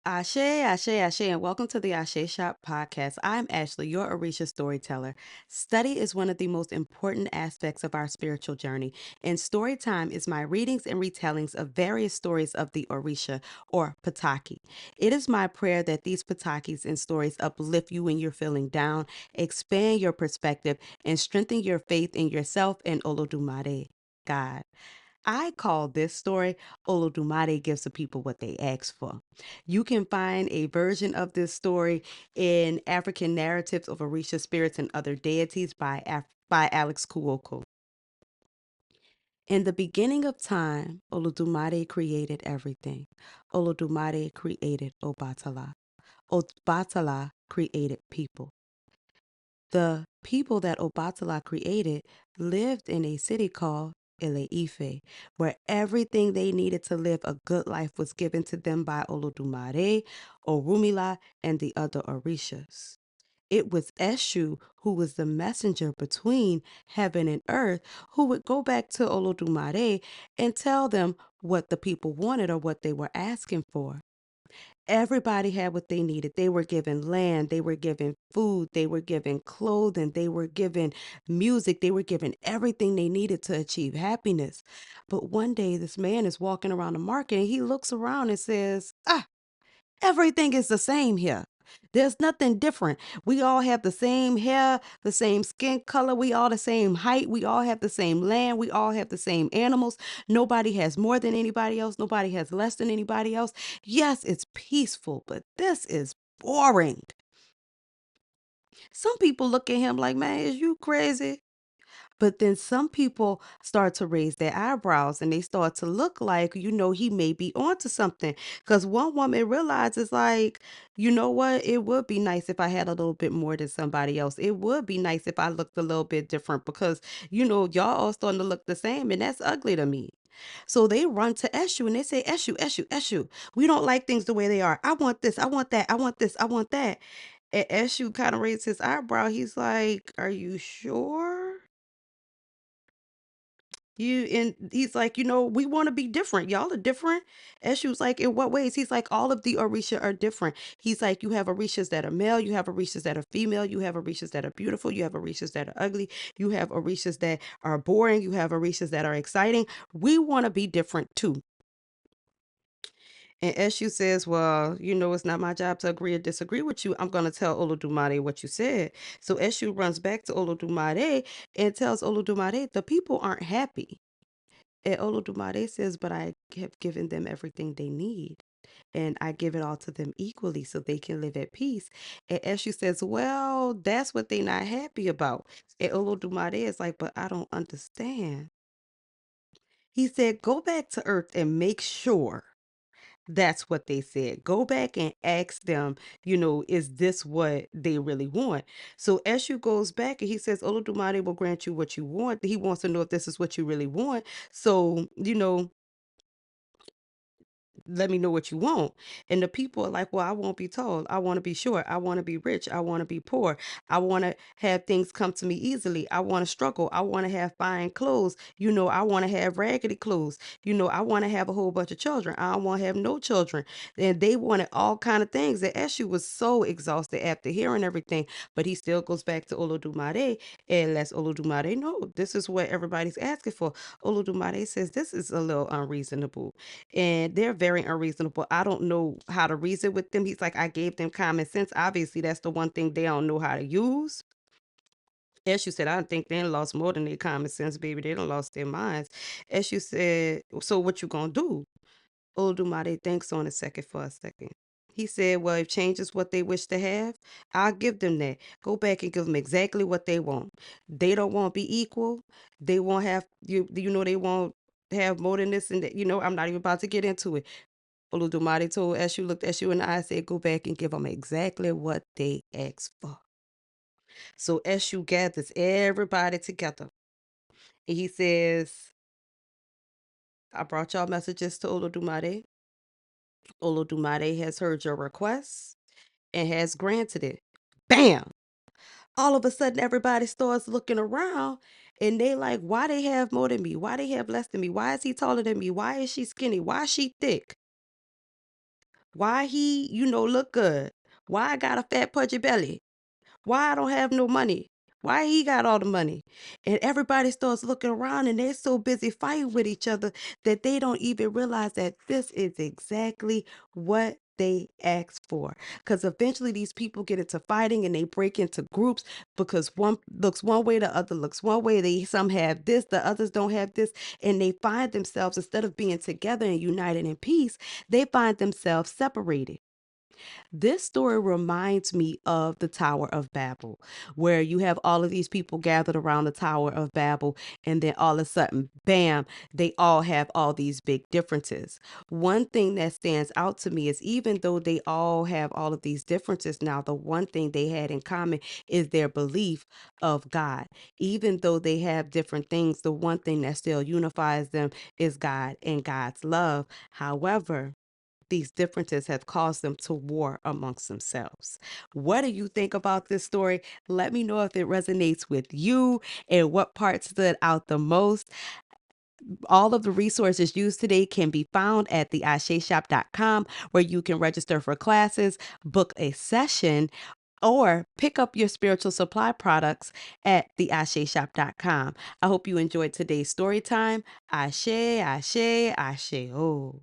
Asè Axé Ashé, and welcome to the Ashe Shop podcast. I'm Ashley, your Orisha storyteller. Study is one of the most important aspects of our spiritual journey, and story time is my readings and retellings of various stories of the Orisha or Pataki. It is my prayer that these Patakis and stories uplift you when you're feeling down, expand your perspective, and strengthen your faith in yourself and Olodumare, God. I call this story Olodumare gives the people what they ask for. You can find a version of this story in African Narratives of Orisha Spirits and Other Deities by Alex Kuoko. In the beginning of time, Olodumare created everything. Olodumare created Obatala. Obatala created people. The people that Obatala created lived in a city called Ile-Ife, where everything they needed to live a good life was given to them by Olodumare, Orumila, and the other Orishas. It was Eshu who was the messenger between heaven and earth who would go back to Olodumare and tell them what the people wanted or what they were asking for. Everybody had what they needed. They were given land, they were given food, they were given clothing, they were given music, they were given everything they needed to achieve happiness. But one day, this man is walking around the market and he looks around and says, everything is the same here. There's nothing different. We all have the same hair, the same skin color. We all the same height. We all have the same land. We all have the same animals. Nobody has more than anybody else. Nobody has less than anybody else. Yes, it's peaceful, but this is boring. Some people look at him like, man, is you crazy? But then some people start to raise their eyebrows and they start to look like, he may be onto something. Because one woman realizes, like, you know what? It would be nice if I had a little bit more than somebody else. It would be nice if I looked a little bit different because, y'all all starting to look the same and that's ugly to me. So they run to Eshu and they say, Eshu, Eshu, Eshu, we don't like things the way they are. I want this. I want that. I want this. I want that. And Eshu kind of raised his eyebrow. He's like, are you sure? And he's like, we want to be different. Y'all are different. And she was like, in what ways? He's like, all of the Orisha are different. He's like, you have Orishas that are male, you have Orishas that are female, you have Orishas that are beautiful, you have Orishas that are ugly, you have Orishas that are boring, you have Orishas that are exciting. We want to be different too. And Eshu says, well, it's not my job to agree or disagree with you. I'm going to tell Olodumare what you said. So Eshu runs back to Olodumare and tells Olodumare, the people aren't happy. And Olodumare says, but I have given them everything they need. And I give it all to them equally so they can live at peace. And Eshu says, well, that's what they're not happy about. And Olodumare is like, but I don't understand. He said, go back to Earth and make sure that's what they said. Go back and ask them, is this what they really want? So Eshu goes back and he says, Olodumare will grant you what you want. He wants to know if this is what you really want. So, let me know what you want. And the people are like, well, I won't be told. I want to be short. I want to be rich. I want to be poor. I want to have things come to me easily. I want to struggle. I want to have fine clothes. I want to have raggedy clothes. I want to have a whole bunch of children. I don't want to have no children. And they wanted all kind of things. And Eshu was so exhausted after hearing everything, but he still goes back to Olodumare and lets Olodumare know this is what everybody's asking for. Olodumare says this is a little unreasonable and they're very unreasonable. I don't know how to reason with them. He's like, I gave them common sense. Obviously, that's the one thing they don't know how to use. As you said, I don't think they done lost more than their common sense, baby. They done lost their minds. As you said, so what you gonna do? Oludumare thinks on a second for a second. He said, well, if change is what they wish to have, I'll give them that. Go back and give them exactly what they want. They don't want to be equal. They won't have, they won't have more than this and that. I'm not even about to get into it. Oludumare told Eshu, looked at you and I said, go back and give them exactly what they asked for. So Eshu gathers everybody together. And he says, I brought y'all messages to Olodumare. Olodumare has heard your requests and has granted it. Bam! All of a sudden, everybody starts looking around and they like, why they have more than me? Why they have less than me? Why is he taller than me? Why is she skinny? Why is she thick? Why he, look good? Why I got a fat pudgy belly? Why I don't have no money? Why he got all the money? And everybody starts looking around and they're so busy fighting with each other that they don't even realize that this is exactly what they asked for. Because eventually these people get into fighting and they break into groups because one looks one way, the other looks one way. Some have this, the others don't have this. And they find themselves, instead of being together and united in peace, they find themselves separated. This story reminds me of the Tower of Babel, where you have all of these people gathered around the Tower of Babel, and then all of a sudden, bam, they all have all these big differences. One thing that stands out to me is even though they all have all of these differences now, the one thing they had in common is their belief of God. Even though they have different things, the one thing that still unifies them is God and God's love. However, these differences have caused them to war amongst themselves. What do you think about this story? Let me know if it resonates with you and what part stood out the most. All of the resources used today can be found at theasheshop.com, where you can register for classes, book a session, or pick up your spiritual supply products at theasheshop.com. I hope you enjoyed today's story time. Ashe, Ashe, Ashe. Oh.